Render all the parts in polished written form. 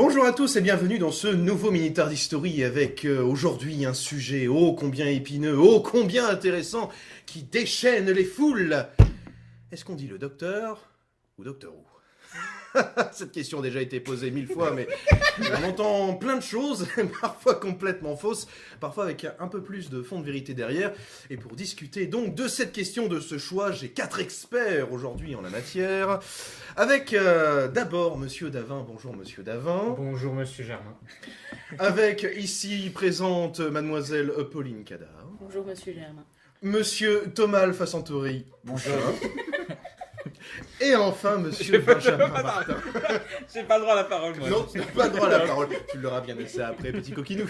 Bonjour à tous et bienvenue dans ce nouveau Mini-Tard History avec aujourd'hui un sujet ô combien épineux, ô combien intéressant qui déchaîne les foules. Est-ce qu'on dit le docteur ou Docteur Who? Cette question a déjà été posée 1000 fois, mais on entend plein de choses, parfois complètement fausses, parfois avec un peu plus de fond de vérité derrière. Et pour discuter donc de cette question, de ce choix, j'ai 4 experts aujourd'hui en la matière. Avec d'abord Monsieur Davin. Bonjour Monsieur Davin. Bonjour Monsieur Germain. Avec ici présente Mademoiselle Pauline Cadar. Bonjour Monsieur Germain. Monsieur Thomas Alpha Centauri. Bonjour. Et enfin Monsieur Benjamin Martin. J'ai pas le droit à la parole, moi. Non, tu n'as pas le droit à la parole. Tu l'auras bien laissé après, petit coquinou.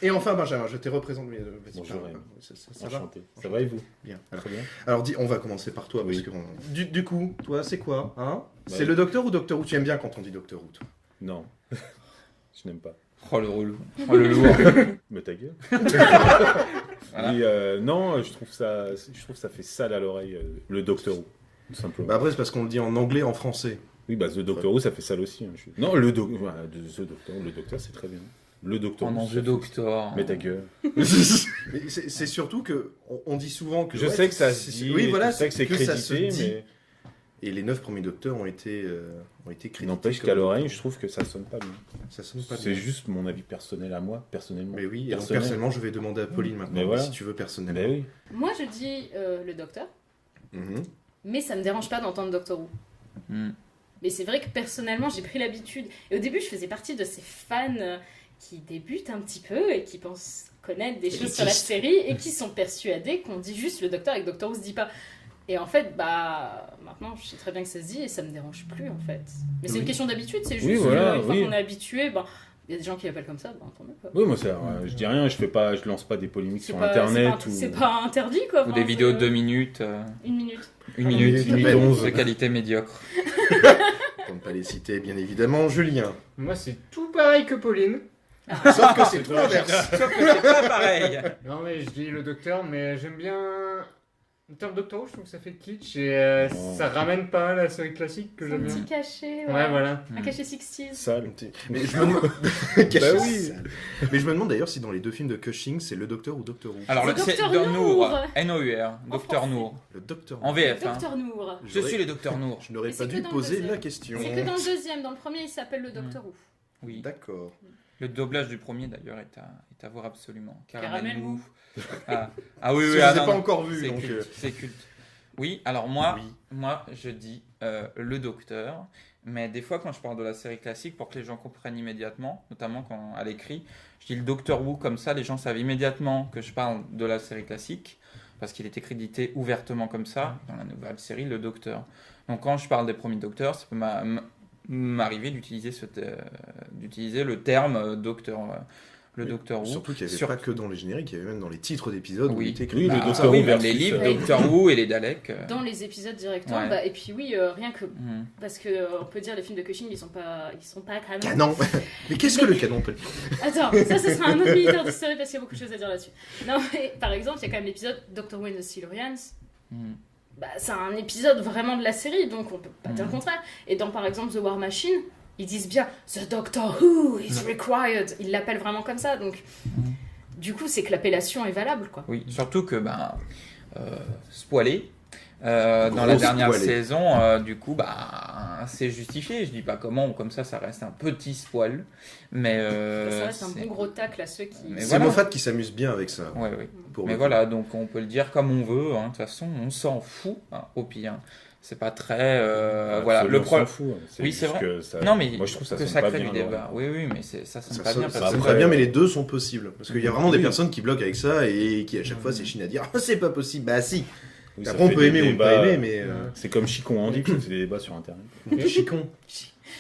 Et enfin Benjamin, je te représente. Bonjour, ça va? enchanté. Ça va et vous? Bien. Très bien. Alors dis, on va commencer par toi, parce Oui. que du coup, toi, c'est quoi, hein? Bah, C'est le docteur ou Docteur Who? Tu aimes bien quand on dit Docteur Who, toi? Non, je n'aime pas. Oh le relou. Oh le lourd. Mais ta gueule. Voilà. Et, non, je trouve ça fait sale à l'oreille, le Doctor Who, tout simplement. Bah après, c'est parce qu'on le dit en anglais, en français. Oui, bah The Doctor Who, ça fait sale aussi. Hein, Non, le Docteur, c'est très bien. Le Doctor Oh Who. non, ça The fait- Doctor. Mais ta gueule. Mais c'est surtout que on dit souvent que... Je ouais, sais que ça se dit, oui, voilà, je sais que c'est ça se crédité, dit. mais Et les 9 premiers docteurs ont été crédités. n'empêche comme- qu'à l'oreille, je trouve que ça sonne pas bien. Ça sonne pas C'est bien. juste mon avis personnel à moi, personnellement. Mais oui, et donc Personnel. personnellement, je vais demander à Pauline maintenant, Mais voilà. si tu veux personnellement. Mais oui. Moi je dis le docteur, Mhm. mais ça me dérange pas d'entendre Doctor Who. Hmm. Mais c'est vrai que personnellement j'ai pris l'habitude. Et au début je faisais partie de ces fans qui débutent un petit peu et qui pensent connaître des choses sur la Élitistes. série et qui sont persuadés qu'on dit juste le docteur et que Doctor Who se dit pas. Et en fait, bah maintenant je sais très bien que ça se dit et ça me dérange plus en fait. Mais c'est Oui. une question d'habitude, c'est juste Oui, voilà, une fois oui. qu'on est habitué, bah, il y a des gens qui l'appellent comme ça, bah tant mieux quoi. Oui, moi, je dis rien, je lance pas des polémiques C'est sur pas- Internet. c'est pas interdit quoi. Ou enfin, des vidéos de c'est- 2 minutes. Une minute. Une Ah, minute. une minute 11. De qualité médiocre. Pour ne pas les citer, bien évidemment, Julien. Moi c'est tout pareil que Pauline. Sauf que c'est tout l'inverse. Sauf que c'est pas pareil. Non mais je dis le docteur, mais j'aime bien... En termes de Doctor Who, je trouve que ça fait kitsch et Oh. ça ramène pas la série classique que Un j'aime petit bien. cachet, Ouais, voilà. Un cachet 60s. Sale. Mais je me demande... Bah oui. Mais je me demande d'ailleurs si dans les deux films de Cushing, c'est le docteur ou Docteur Who. Alors, C'est c'est Docteur Nour. Nour. N-O-U-R. Docteur français. Nour. Le docteur En VF. Hein. Docteur Nour. Je suis le Docteur Nour. Je n'aurais Mais pas c'est que dû dans le poser deuxième. la question. C'est que dans le deuxième, dans le premier, il s'appelle le Docteur Who. Oui. D'accord. Le doublage du premier, d'ailleurs, est à voir absolument. Caramel Mou. mou. Ah oui, Je oui. les ah ai non, pas non. encore vus, C'est donc... culte, c'est culte. Oui, alors moi, Oui. moi je dis le docteur, mais des fois quand je parle de la série classique, pour que les gens comprennent immédiatement, notamment quand à l'écrit, je dis le Docteur Who, comme ça les gens savent immédiatement que je parle de la série classique, parce qu'il est crédité ouvertement comme ça, dans la nouvelle série, le docteur. Donc quand je parle des premiers docteurs, ça peut m'arriver d'utiliser le terme docteur. Le Oui, Docteur Who. Surtout qu'il n'y avait Sur- pas que dans les génériques, il y avait même dans les titres d'épisodes où Oui. il était écrit. Oui, le Bah, Docteur oui, Who même versus, les livres, euh, Docteur Who et les Daleks. Dans les épisodes directement, Ouais. bah, et puis oui, rien que... Mhm. Parce que on peut dire les films de Cushing, ils sont pas canon. Canon. Mais qu'est-ce que le canon peut Attends, ça ce sera un autre militaire d'histoire parce qu'il y a beaucoup de choses à dire là-dessus. Non mais par exemple, il y a quand même l'épisode Doctor Who and the Silurians. Mhm. Bah, c'est un épisode vraiment de la série, donc on peut pas dire le Mhm. contraire. Et dans par exemple The War Machine, ils disent bien The Doctor Who is required. Ils l'appellent vraiment comme ça, donc du coup c'est que l'appellation est valable quoi. Oui, surtout que spoilé. Dans la Gros dernière spoilé. saison, du coup, c'est justifié. Je dis pas comment ou comme ça reste un petit spoil, mais ça reste un c'est- bon gros tacle à ceux qui. Mais C'est voilà. Moffat qui s'amuse bien avec ça. Ouais, oui. Pour Mais le voilà, donc on peut le dire comme on veut. Hein. De toute façon, on s'en fout au pire. C'est pas très voilà. Le on s'en problème. fout. Hein. Oui, juste c'est vrai. que ça- Non, mais moi, je trouve ça que sonne ça pas crée bien. du alors. débat. Oui, oui, mais ça sonne Ça pas bien. sonne parce que- très bien, mais les deux sont possibles. Parce qu'il y a vraiment des Oui. personnes qui bloquent avec ça et qui à chaque fois s'échinent à dire « Ah, c'est pas possible !» Bah si. Oui, ça Après on fait peut des aimer ou ne débats. pas aimer, mais... C'est comme Chicon Andip, c'est des débats sur Internet. Chicon.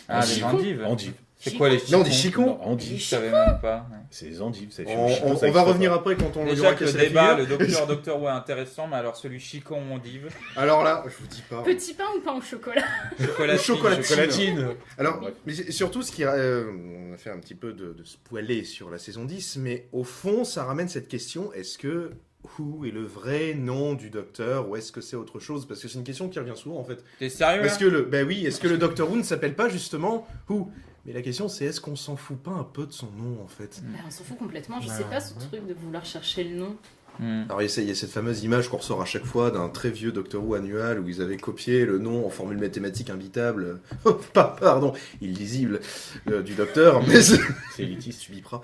Ah, les Chicon. endives. Andip. C'est quoi les Non, on dit chicons? chicon. Non, Andip. Je savais même pas. Ouais. C'est les endives. c'est On, Chicon, on- ça on va existe revenir pas. après quand on lui Déjà aura que le cassé la débat, figure. le docteur ouais intéressant, mais alors celui chicon ondive, Alors là, je vous dis pas. Petit pain ou pain au chocolat? chocolatine, Chocolatine. Chocolatine. Alors, Bref. mais c'est surtout ce qui... on a fait un petit peu de spoiler sur la saison 10, mais au fond, ça ramène cette question, est-ce que Who est le vrai nom du docteur ou est-ce que c'est autre chose? Parce que c'est une question qui revient souvent en fait. T'es sérieux Est-ce là que est-ce que le docteur Who ne s'appelle pas justement Who? Mais la question, c'est est-ce qu'on s'en fout pas un peu de son nom, en fait? Bah, on s'en fout complètement. Je Bah, sais pas ce ouais. truc de vouloir chercher le nom. Alors il y a cette fameuse image qu'on ressort à chaque fois d'un très vieux Doctor Who annual où ils avaient copié le nom en formule mathématique imbitable, pardon, illisible, du docteur, mais C'est élitiste. tu biperas.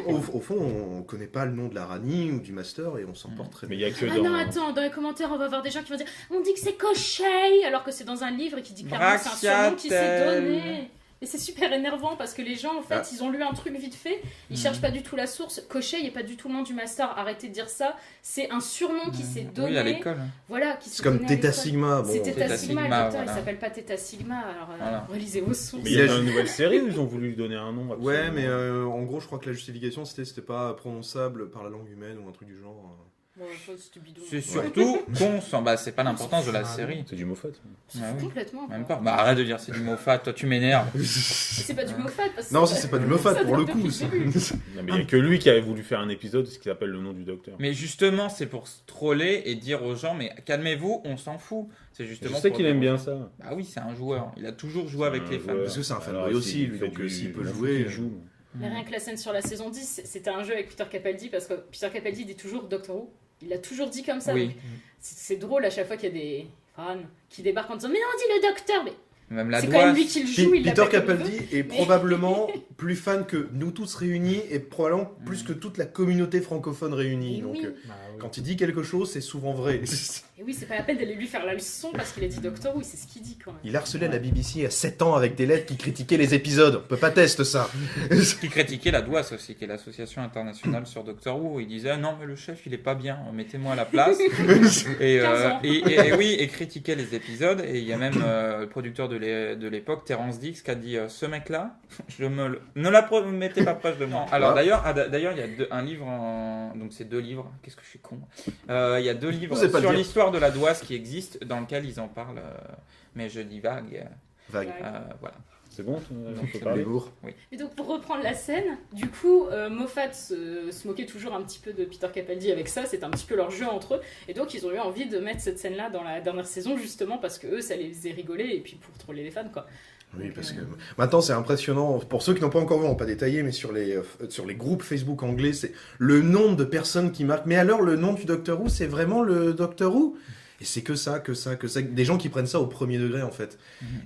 Au fond, on connaît pas le nom de la Rani ou du Master et on s'en porte très Mais il bien. y a que Ah dans. non, attends, dans les commentaires, on va avoir des gens qui vont dire on dit que c'est Cochet, alors que c'est dans un livre et qui dit clairement que c'est un surnom qui s'est donné. Et c'est super énervant parce que les gens, en fait, Ah. ils ont lu un truc vite fait, ils cherchent pas du tout la source. Cochet, il n'y a pas du tout le nom du master, arrêtez de dire ça. C'est un surnom qui s'est donné. Oui, à l'école. Voilà, qui C'est s'est comme donné à Theta l'école. Sigma. Bon, C'est Theta Theta Sigma, le Sigma, docteur, voilà. il s'appelle pas Theta Sigma, alors Voilà. relisez vos sources. Mais il y a dans une nouvelle série où ils ont voulu lui donner un nom. Ouais, absolument. mais en gros, je crois que la justification c'était pas prononçable par la langue humaine ou un truc du genre. Ouais, c'était bidon. C'est surtout qu'on s'en... Bah, c'est pas l'importance de la série. C'est du Moffat. C'est Ah oui. complètement. Même quoi. pas. Bah, arrête de dire c'est du Moffat, toi tu m'énerves. C'est pas du Moffat parce que Non, ça c'est pas du Moffat ça pour le date coup. depuis ça. le début. Non, mais il y a que lui qui avait voulu faire un épisode de ce qu'il appelle le nom du docteur. Mais justement, c'est pour se troller et dire aux gens, mais calmez-vous, on s'en fout. C'est Je justement sais pour qu'il dire aime aux bien gens. ça. Bah oui, c'est un joueur. Il a toujours joué avec les fans. joueur. Parce que c'est un fanboy Alors, aussi, s'il lui, fait donc du- s'il peut il jouer. joue. Mais rien que la scène sur la saison 10, c'était un jeu avec Peter Capaldi parce que Peter Capaldi dit toujours Doctor Who. Il l'a toujours dit comme ça. Oui. donc c'est drôle à chaque fois qu'il y a des fans qui débarquent en disant mais non, on dit le docteur. Mais Même la c'est quand même doigt. lui qui le joue. Il Peter l'appelle comme il veut. Capaldi est probablement plus fan que nous tous réunis et probablement plus que toute la communauté francophone réunie. Et Donc oui. Bah, oui. quand il dit quelque chose, c'est souvent vrai. Et oui, c'est pas la peine d'aller lui faire la leçon parce qu'il a dit Doctor Who, c'est ce qu'il dit quand même. Il harcelait la BBC à 7 ans avec des lettres qui critiquaient les épisodes. On peut pas tester ça. Qui critiquait la DOAS aussi, qui est l'association internationale sur Doctor Who. Il disait non, mais le chef il est pas bien, mettez-moi à la place. Et, 15 ans. et oui, et critiquait les épisodes. Et il y a même le producteur de l'époque, Terence Dix, qui a dit ce mec-là, ne la mettez pas proche de moi. Alors d'ailleurs, il y a un livre, donc c'est 2 livres. Qu'est-ce que je suis con. Il y a 2 livres Vous savez pas le sur dire. l'histoire de la DOAS qui existent, dans lequel ils en parlent. Mais je dis vague. Vague. Voilà. C'est bon, on peut Les parler. bourgs. Et donc pour reprendre la scène, du coup, Moffat se moquait toujours un petit peu de Peter Capaldi avec ça, c'était un petit peu leur jeu entre eux, et donc ils ont eu envie de mettre cette scène-là dans la dernière saison justement parce que eux ça les faisait rigoler et puis pour troller les fans quoi. Oui, parce que maintenant c'est impressionnant. Pour ceux qui n'ont pas encore vu, on va pas détailler, mais sur les groupes Facebook anglais, c'est le nombre de personnes qui marquent. Mais alors le nom du Doctor Who, c'est vraiment le Doctor Who? Et c'est que ça. Des gens qui prennent ça au premier degré en fait.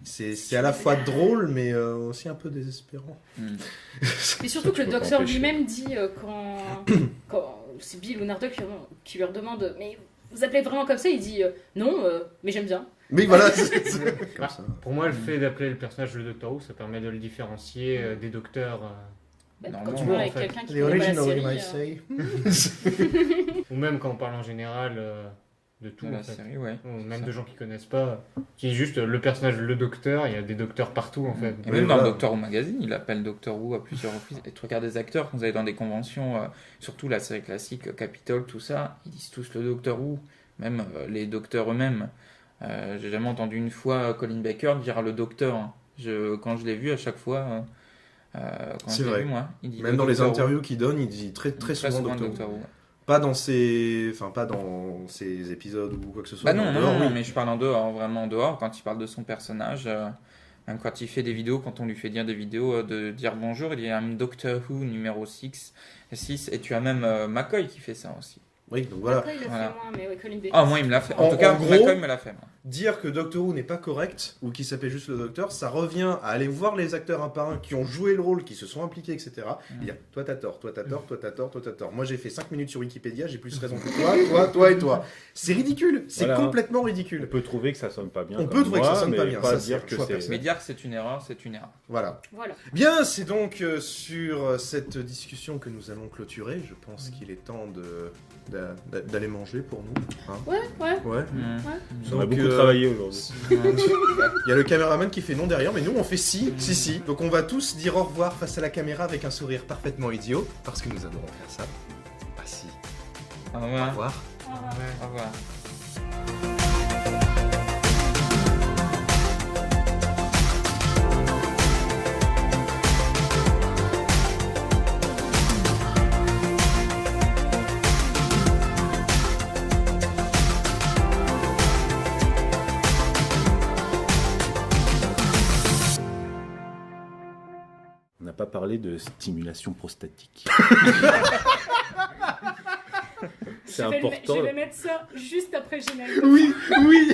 C'est à la fois drôle, mais aussi un peu désespérant. Et surtout que le peux pas docteur empêcher. lui-même dit quand c'est Bill ou Nardo qui leur demande mais vous appelez vraiment comme ça, il dit non, mais j'aime bien. Mais voilà, c'est comme Bah, ça. Pour moi, le fait d'appeler le personnage le Doctor Who, ça permet de le différencier des docteurs. Bah, quand Normalement, tu parles en avec fait. quelqu'un qui The connaît pas la original, série, you might say. Ou même quand on parle en général de tout. De en la fait. série, ouais. Ou même de gens qui connaissent pas. Qui est juste le personnage le docteur, il y a des docteurs partout en fait. Et Oui, même dans voilà. le Doctor Who Magazine, il appelle Doctor Who à plusieurs reprises. Et tu regardes des acteurs, quand vous allez dans des conventions, surtout la série classique, Capitol, tout ça, ils disent tous le Doctor Who, même les docteurs eux-mêmes. J'ai jamais entendu une fois Colin Baker dire le docteur. Hein. Quand je l'ai vu à chaque fois, quand C'est je l'ai vrai. vu moi, il dit Même le dans les Doctor Who. interviews qu'il donne, il dit très souvent Doctor Who. Doctor Who. Pas dans ses épisodes ou quoi que ce soit. Bah non, mais en non, dehors, non, oui. mais je parle en dehors, vraiment en dehors, quand il parle de son personnage, même quand il fait des vidéos, quand on lui fait dire des vidéos, de dire bonjour, il dit I'm Doctor Who numéro 6, et tu as même McCoy qui fait ça aussi. Oui, donc voilà. Après, il l'a Voilà. fait moins, mais ouais, Colin Baker. Ah, moi il me l'a fait, en En tout cas, gros- McCoy me l'a fait. Moi. Dire que Doctor Who n'est pas correct, ou qu'il s'appelle juste le Docteur, ça revient à aller voir les acteurs un par un qui ont joué le rôle, qui se sont impliqués, etc. Et dire, toi t'as tort, toi t'as tort, toi t'as tort, toi t'as tort. Moi j'ai fait 5 minutes sur Wikipédia, j'ai plus raison que toi et toi. C'est ridicule, c'est Voilà. complètement On ridicule. peut trouver que ça sonne pas bien. On comme peut trouver que ça moi, sonne pas mais bien, Pas ça, c'est dire un que choix c'est. personnel. Mais dire que c'est une erreur, c'est une erreur. Voilà. Voilà. Bien, c'est donc sur cette discussion que nous allons clôturer. Je pense qu'il est temps d'aller manger pour nous. Hein. Ouais. Ouais. On a Donc, beaucoup travaillé aujourd'hui. Il y a le caméraman qui fait non derrière, mais nous on fait si. Donc on va tous dire au revoir face à la caméra avec un sourire parfaitement idiot, parce que nous adorons faire ça. Ah si. Au Au revoir. revoir. Au revoir. On n'a pas parlé de stimulation prostatique. C'est important. Je vais mettre ça juste après le générique. Oui, oui.